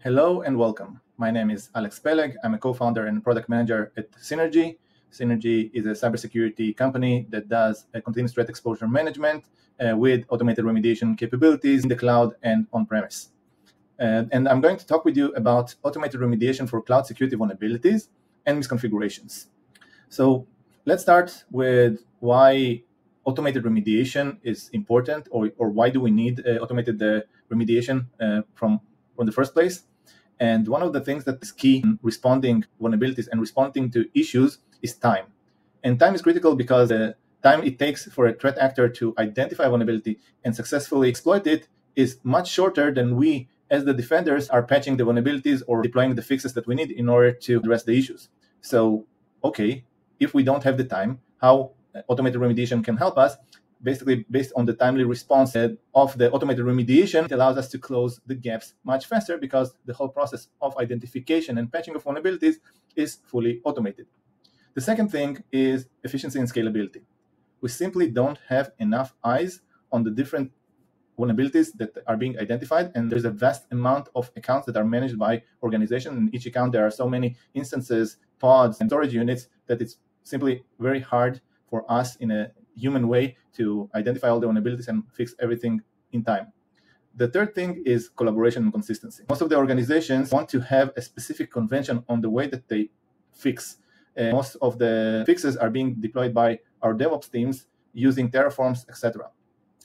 Hello and welcome. My name is Alex Peleg. I'm a co-founder and product manager at Cynergy. Cynergy is a cybersecurity company that does continuous threat exposure management with automated remediation capabilities in the cloud and on-premise. And I'm going to talk with you about automated remediation for cloud security vulnerabilities and misconfigurations. So let's start with why automated remediation is important, or why do we need automated remediation from the first place. And one of the things that is key in responding vulnerabilities and responding to issues is time. And time is critical because the time it takes for a threat actor to identify a vulnerability and successfully exploit it is much shorter than we, as the defenders, are patching the vulnerabilities or deploying the fixes that we need in order to address the issues. So, okay, if we don't have the time, how automated remediation can help us? Basically, based on the timely response of the automated remediation, it allows us to close the gaps much faster because the whole process of identification and patching of vulnerabilities is fully automated. The second thing is efficiency and scalability. We simply don't have enough eyes on the different vulnerabilities that are being identified, and there's a vast amount of accounts that are managed by organizations. In each account, there are so many instances, pods, and storage units that it's simply very hard for us in a human way to identify all the vulnerabilities and fix everything in time. The third thing is collaboration and consistency. Most of the organizations want to have a specific convention on the way that they fix. Most of the fixes are being deployed by our DevOps teams using Terraforms, etc.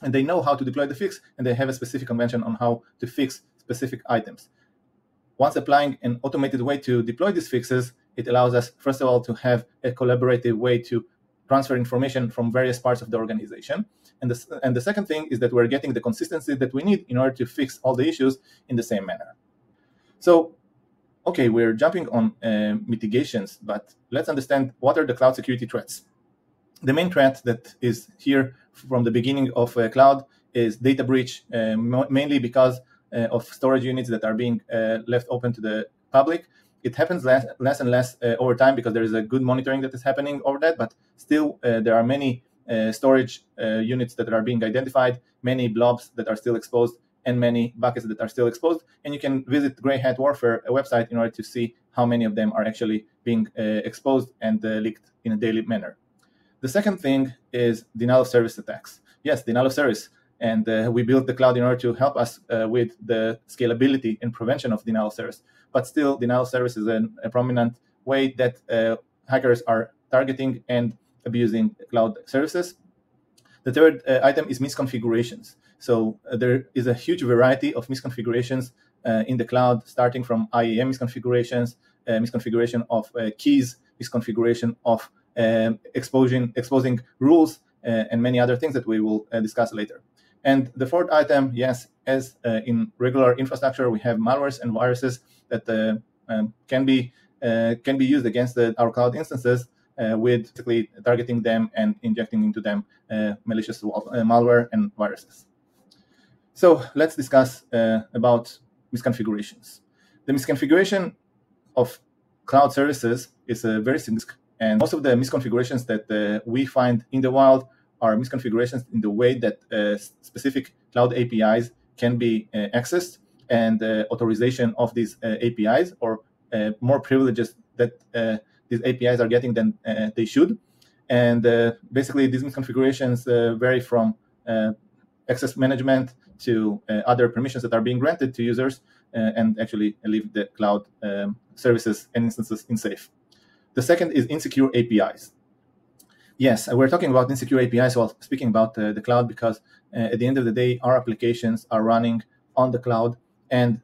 And they know how to deploy the fix, and they have a specific convention on how to fix specific items. Once applying an automated way to deploy these fixes, it allows us, first of all, to have a collaborative way to transfer information from various parts of the organization. And the second thing is that we're getting the consistency that we need in order to fix all the issues in the same manner. So, okay, we're jumping on mitigations, but let's understand what are the cloud security threats. The main threat that is here from the beginning of cloud is data breach, mainly because of storage units that are being left open to the public. It happens less and less over time because there is a good monitoring that is happening over that, but still there are many storage units that are being identified, many blobs that are still exposed, and many buckets that are still exposed. And you can visit Grey Hat Warfare website in order to see how many of them are actually being exposed and leaked in a daily manner. The second thing is denial of service attacks. Yes, denial of service. And we built the cloud in order to help us with the scalability and prevention of denial of service. But still, denial of service is a prominent way that hackers are targeting and abusing cloud services. The third item is misconfigurations. So there is a huge variety of misconfigurations in the cloud, starting from IAM misconfigurations, misconfiguration of keys, misconfiguration of exposing rules, and many other things that we will discuss later. And the fourth item, yes, as in regular infrastructure, we have malwares and viruses that can be used against our cloud instances with basically targeting them and injecting into them malicious malware and viruses. So let's discuss about misconfigurations. The misconfiguration of cloud services is very significant, and most of the misconfigurations that we find in the wild are misconfigurations in the way that specific cloud APIs can be accessed, and authorization of these APIs, or more privileges that these APIs are getting than they should. And basically, these misconfigurations vary from access management to other permissions that are being granted to users and actually leave the cloud services and instances unsafe. The second is insecure APIs. Yes, we're talking about insecure APIs while speaking about the cloud because at the end of the day, our applications are running on the cloud, and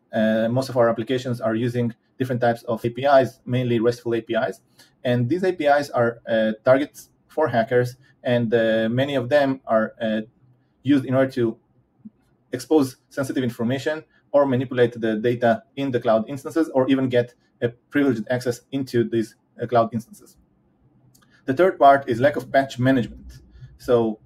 most of our applications are using different types of APIs, mainly RESTful APIs. And these APIs are targets for hackers, and many of them are used in order to expose sensitive information or manipulate the data in the cloud instances, or even get a privileged access into these cloud instances. The third part is lack of patch management. So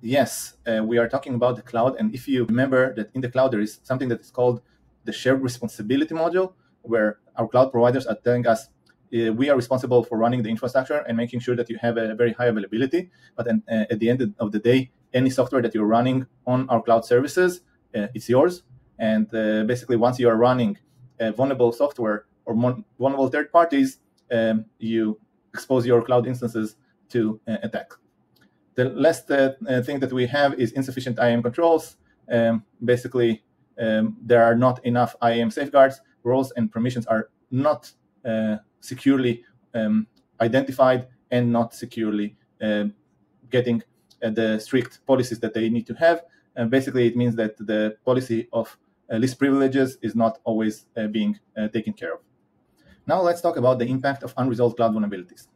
yes, we are talking about the cloud. And if you remember that in the cloud, there is something that is called the shared responsibility module, where our cloud providers are telling us we are responsible for running the infrastructure and making sure that you have a very high availability. But then at the end of the day, any software that you're running on our cloud services, it's yours. And basically, once you are running vulnerable software or vulnerable third parties, you expose your cloud instances to attack. The last thing that we have is insufficient IAM controls. Basically, there are not enough IAM safeguards. Roles and permissions are not securely identified and not securely getting the strict policies that they need to have. And basically, it means that the policy of least privileges is not always being taken care of. Now let's talk about the impact of unresolved cloud vulnerabilities.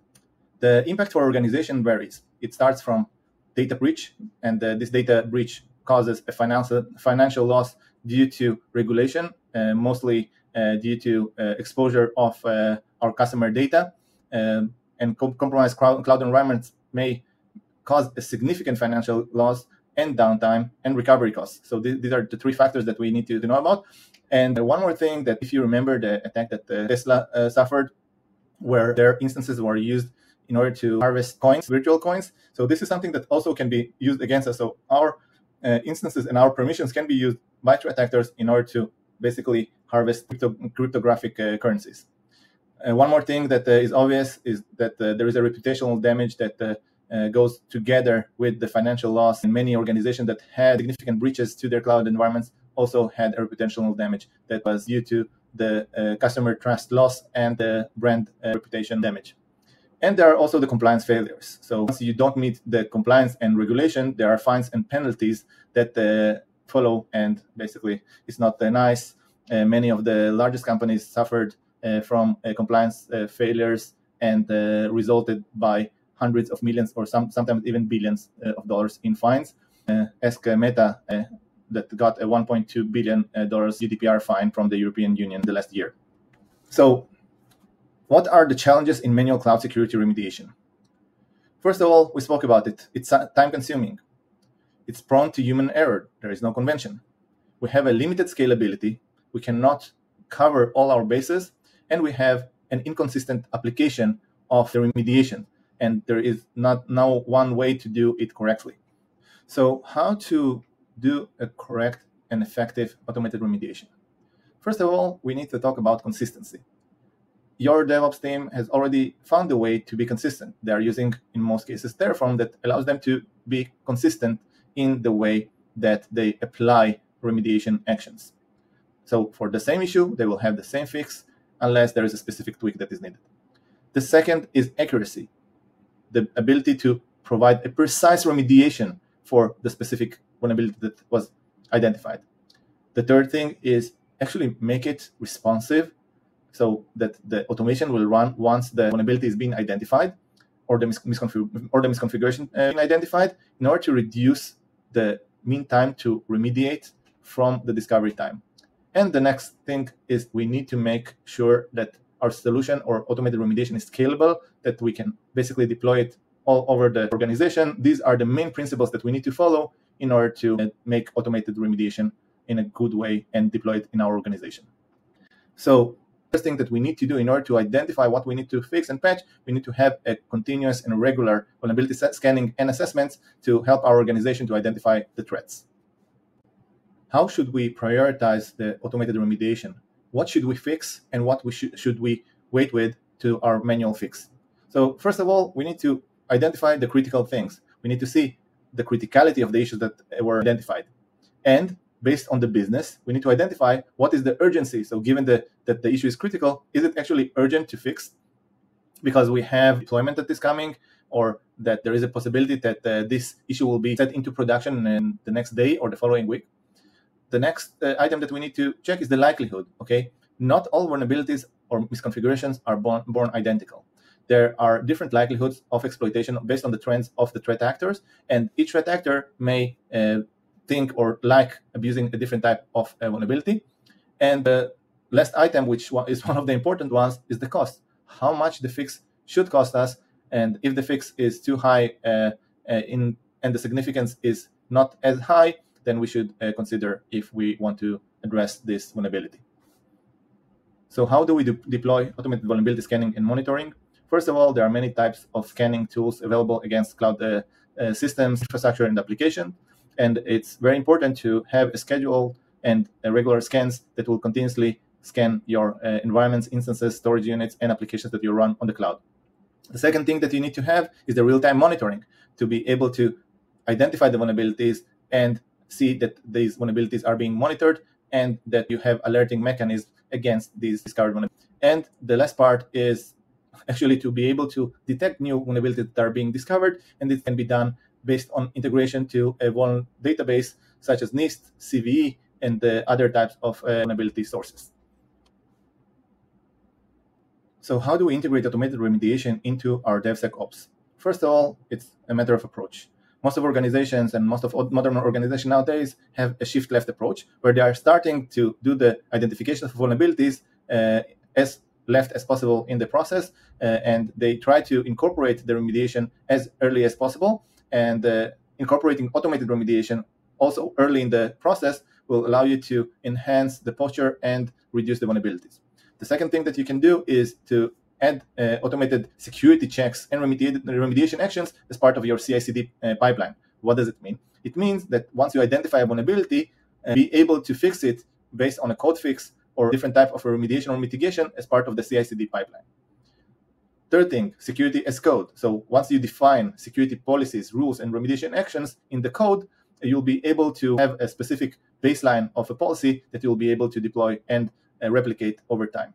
The impact for organization varies. It starts from data breach, and this data breach causes a financial loss due to regulation, mostly due to exposure of our customer data, and compromised cloud environments may cause a significant financial loss and downtime and recovery costs. So these are the three factors that we need to know about. And one more thing, that if you remember the attack that Tesla suffered, where their instances were used in order to harvest coins, virtual coins. So this is something that also can be used against us. So our instances and our permissions can be used by threat actors in order to basically harvest cryptographic currencies. One more thing that is obvious is that there is a reputational damage that goes together with the financial loss. And many organizations that had significant breaches to their cloud environments also had a reputational damage that was due to the customer trust loss and the brand reputation damage. And there are also the compliance failures. So once you don't meet the compliance and regulation, there are fines and penalties that follow, and basically it's not nice. Many of the largest companies suffered from compliance failures and resulted by hundreds of millions or sometimes even billions of dollars in fines. Ask Meta that got a $1.2 billion GDPR fine from the European Union the last year. So what are the challenges in manual cloud security remediation? First of all, we spoke about it. It's time-consuming. It's prone to human error. There is no convention. We have a limited scalability. We cannot cover all our bases, and we have an inconsistent application of the remediation. And there is not now one way to do it correctly. So how to do a correct and effective automated remediation? First of all, we need to talk about consistency. Your DevOps team has already found a way to be consistent. They are using, in most cases, Terraform that allows them to be consistent in the way that they apply remediation actions. So for the same issue, they will have the same fix unless there is a specific tweak that is needed. The second is accuracy, the ability to provide a precise remediation for the specific vulnerability that was identified. The third thing is actually make it responsive, so that the automation will run once the vulnerability is being identified or the misconfiguration being identified, in order to reduce the mean time to remediate from the discovery time. And the next thing is we need to make sure that our solution or automated remediation is scalable, that we can basically deploy it all over the organization. These are the main principles that we need to follow in order to make automated remediation in a good way and deploy it in our organization. So first thing that we need to do in order to identify what we need to fix and patch, we need to have a continuous and regular vulnerability scanning and assessments to help our organization to identify the threats. How should we prioritize the automated remediation? What should we fix and what should we wait with to our manual fix? So first of all, we need to identify the critical things. We need to see the criticality of the issues that were identified. And based on the business, we need to identify what is the urgency. So given that the issue is critical, is it actually urgent to fix? Because we have deployment that is coming, or that there is a possibility that this issue will be set into production in the next day or the following week. The next item that we need to check is the likelihood. Okay, not all vulnerabilities or misconfigurations are born identical. There are different likelihoods of exploitation based on the trends of the threat actors, and each threat actor may think or like abusing a different type of vulnerability. And the last item, which is one of the important ones, is the cost. How much the fix should cost us, and if the fix is too high and the significance is not as high, then we should consider if we want to address this vulnerability. So how do we deploy automated vulnerability scanning and monitoring? First of all, there are many types of scanning tools available against cloud systems, infrastructure, and application. And it's very important to have a schedule and regular scans that will continuously scan your environments, instances, storage units, and applications that you run on the cloud. The second thing that you need to have is the real-time monitoring to be able to identify the vulnerabilities and see that these vulnerabilities are being monitored and that you have alerting mechanisms against these discovered vulnerabilities. And the last part is actually to be able to detect new vulnerabilities that are being discovered, and it can be done based on integration to a vulnerability database such as NIST, CVE, and the other types of vulnerability sources. So how do we integrate automated remediation into our DevSecOps? First of all, it's a matter of approach. Most of organizations and most of modern organizations nowadays have a shift left approach, where they are starting to do the identification of vulnerabilities as left as possible in the process, and they try to incorporate the remediation as early as possible. And incorporating automated remediation also early in the process will allow you to enhance the posture and reduce the vulnerabilities. The second thing that you can do is to add automated security checks and remediation actions as part of your CI/CD pipeline. What does it mean? It means that once you identify a vulnerability, be able to fix it based on a code fix or different type of remediation or mitigation as part of the CI/CD pipeline. Third thing, security as code. So once you define security policies, rules, and remediation actions in the code, you'll be able to have a specific baseline of a policy that you'll be able to deploy and replicate over time.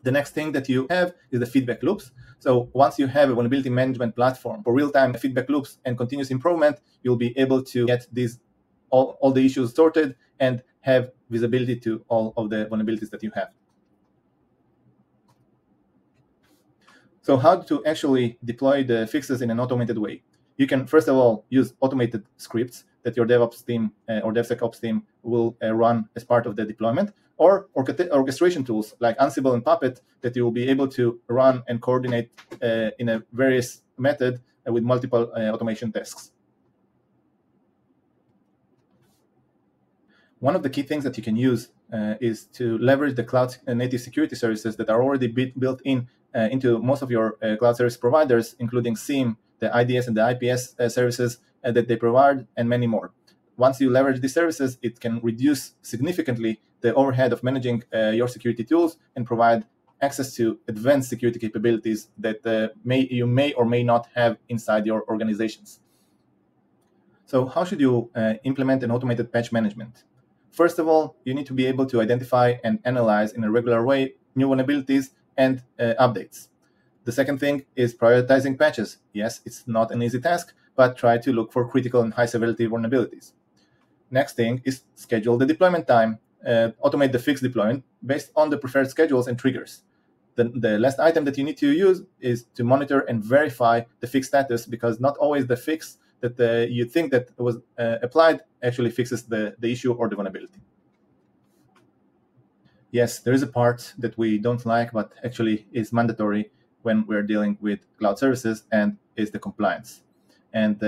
The next thing that you have is the feedback loops. So once you have a vulnerability management platform for real-time feedback loops and continuous improvement, you'll be able to get these all the issues sorted and have visibility to all of the vulnerabilities that you have. So how to actually deploy the fixes in an automated way? You can, first of all, use automated scripts that your DevOps team or DevSecOps team will run as part of the deployment, or orchestration tools like Ansible and Puppet that you will be able to run and coordinate in a various method with multiple automation tasks. One of the key things that you can use is to leverage the cloud native security services that are already built into most of your cloud service providers, including SIEM, the IDS and the IPS services that they provide, and many more. Once you leverage these services, it can reduce significantly the overhead of managing your security tools and provide access to advanced security capabilities that you may or may not have inside your organizations. So how should you implement an automated patch management? First of all, you need to be able to identify and analyze in a regular way new vulnerabilities and updates. The second thing is prioritizing patches. Yes, it's not an easy task, but try to look for critical and high severity vulnerabilities. Next thing is schedule the deployment time, automate the fix deployment based on the preferred schedules and triggers. The last item that you need to use is to monitor and verify the fix status, because not always the fix that you think that was applied actually fixes the issue or the vulnerability. Yes, there is a part that we don't like, but actually is mandatory when we're dealing with cloud services, and is the compliance. And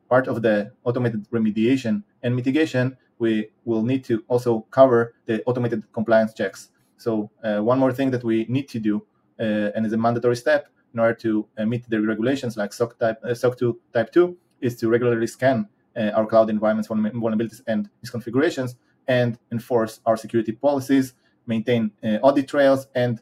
part of the automated remediation and mitigation, we will need to also cover the automated compliance checks. So one more thing that we need to do, and is a mandatory step in order to meet the regulations like SOC 2 Type 2, is to regularly scan our cloud environments for vulnerabilities and misconfigurations, and enforce our security policies, maintain audit trails, and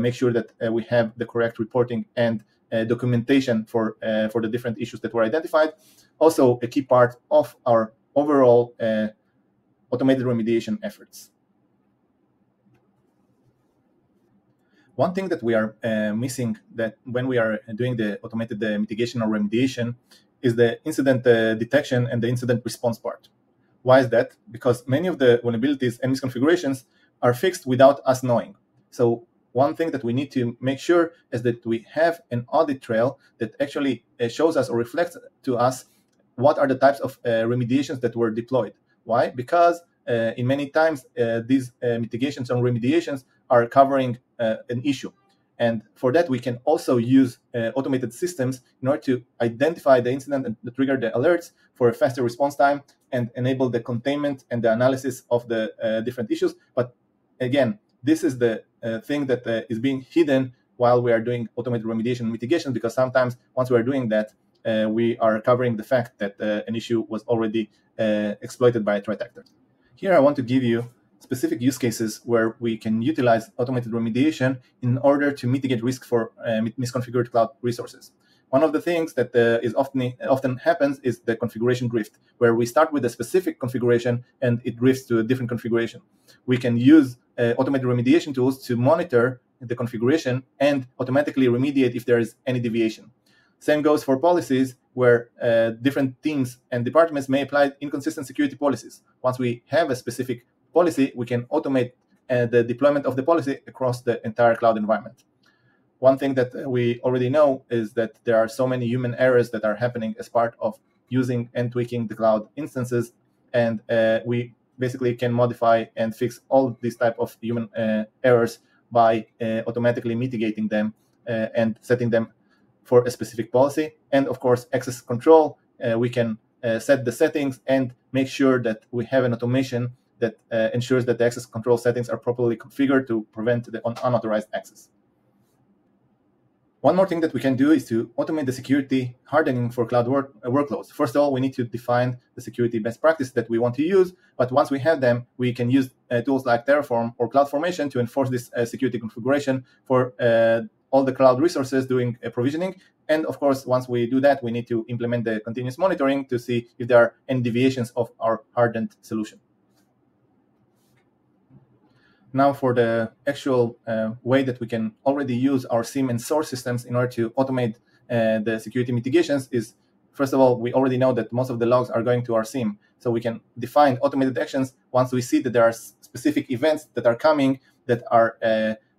make sure that we have the correct reporting and documentation for the different issues that were identified. Also, a key part of our overall automated remediation efforts. One thing that we are missing that when we are doing the automated mitigation or remediation is the incident detection and the incident response part. Why is that? Because many of the vulnerabilities and misconfigurations are fixed without us knowing. So one thing that we need to make sure is that we have an audit trail that actually shows us or reflects to us what are the types of remediations that were deployed. Why? Because in many times these mitigations and remediations are covering an issue. And for that, we can also use automated systems in order to identify the incident and trigger the alerts for a faster response time and enable the containment and the analysis of the different issues. But again, this is the thing that is being hidden while we are doing automated remediation and mitigation, because sometimes once we are doing that, we are covering the fact that an issue was already exploited by a threat actor. Here I want to give you specific use cases where we can utilize automated remediation in order to mitigate risk for misconfigured cloud resources. One of the things that often happens is the configuration drift, where we start with a specific configuration and it drifts to a different configuration. We can use automated remediation tools to monitor the configuration and automatically remediate if there is any deviation. Same goes for policies, where different teams and departments may apply inconsistent security policies. Once we have a specific policy, we can automate the deployment of the policy across the entire cloud environment. One thing that we already know is that there are so many human errors that are happening as part of using and tweaking the cloud instances, and we basically can modify and fix all these type of human errors by automatically mitigating them and setting them for a specific policy. And of course, access control, we can set the settings and make sure that we have an automation that ensures that the access control settings are properly configured to prevent the unauthorized access. One more thing that we can do is to automate the security hardening for cloud workloads. First of all, we need to define the security best practices that we want to use, but once we have them, we can use tools like Terraform or CloudFormation to enforce this security configuration for all the cloud resources doing provisioning. And of course, once we do that, we need to implement the continuous monitoring to see if there are any deviations of our hardened solution. Now for the actual way that we can already use our SIEM and source systems in order to automate the security mitigations is, first of all, we already know that most of the logs are going to our SIEM. So we can define automated actions once we see that there are specific events that are coming that are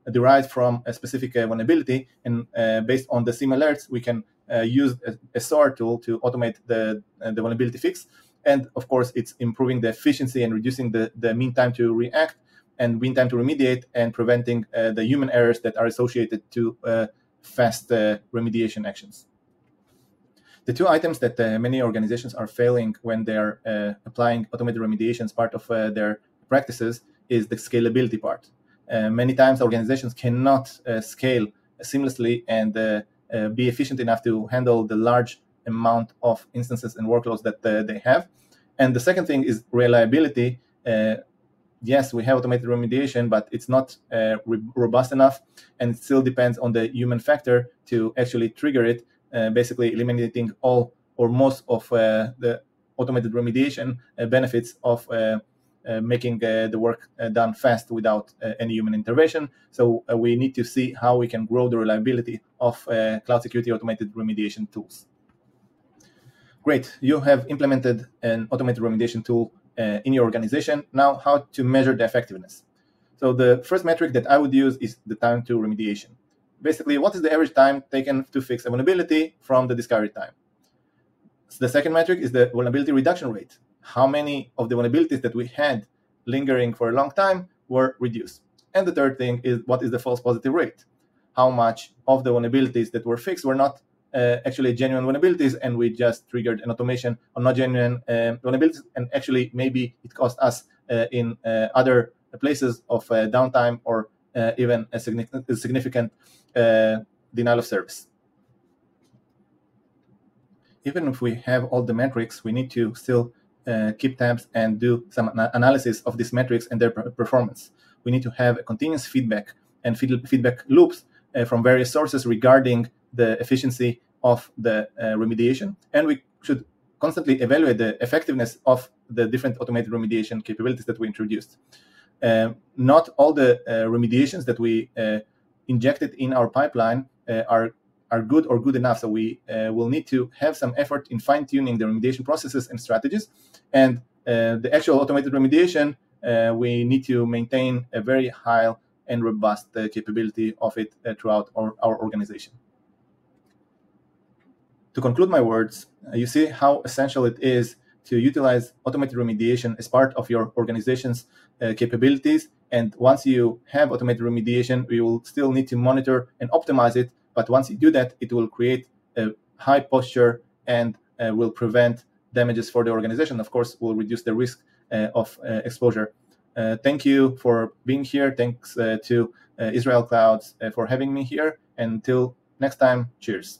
derived from a specific vulnerability. And based on the SIEM alerts, we can use a SOAR tool to automate the vulnerability fix. And of course, it's improving the efficiency and reducing the mean time to react and mean time to remediate, and preventing the human errors that are associated to fast remediation actions. The two items that many organizations are failing when they are applying automated remediation as part of their practices is the scalability part. Many times organizations cannot scale seamlessly and be efficient enough to handle the large amount of instances and workloads that they have. And the second thing is reliability. Yes, we have automated remediation, but it's not robust enough, and it still depends on the human factor to actually trigger it, basically eliminating all or most of the automated remediation benefits of making the work done fast without any human intervention. So we need to see how we can grow the reliability of cloud security automated remediation tools. Great, you have implemented an automated remediation tool in your organization. Now, how to measure the effectiveness? So the first metric that I would use is the time to remediation. Basically, what is the average time taken to fix a vulnerability from the discovery time? So the second metric is the vulnerability reduction rate. How many of the vulnerabilities that we had lingering for a long time were reduced? And the third thing is, what is the false positive rate? How much of the vulnerabilities that were fixed were not actually genuine vulnerabilities, and we just triggered an automation on not genuine vulnerabilities, and actually maybe it cost us in other places of downtime or even a significant denial of service. Even if we have all the metrics, we need to still keep tabs and do some analysis of these metrics and their performance. We need to have a continuous feedback and feedback loops from various sources regarding the efficiency of the remediation, and we should constantly evaluate the effectiveness of the different automated remediation capabilities that we introduced. Not all the remediations that we injected in our pipeline are good or good enough, so we will need to have some effort in fine-tuning the remediation processes and strategies. And the actual automated remediation, we need to maintain a very high and robust capability of it throughout our organization. To conclude my words, you see how essential it is to utilize automated remediation as part of your organization's capabilities. And once you have automated remediation, you will still need to monitor and optimize it. But once you do that, it will create a high posture and will prevent damages for the organization. Of course, will reduce the risk of exposure. Thank you for being here. Thanks to Israel Clouds for having me here. Until next time, cheers.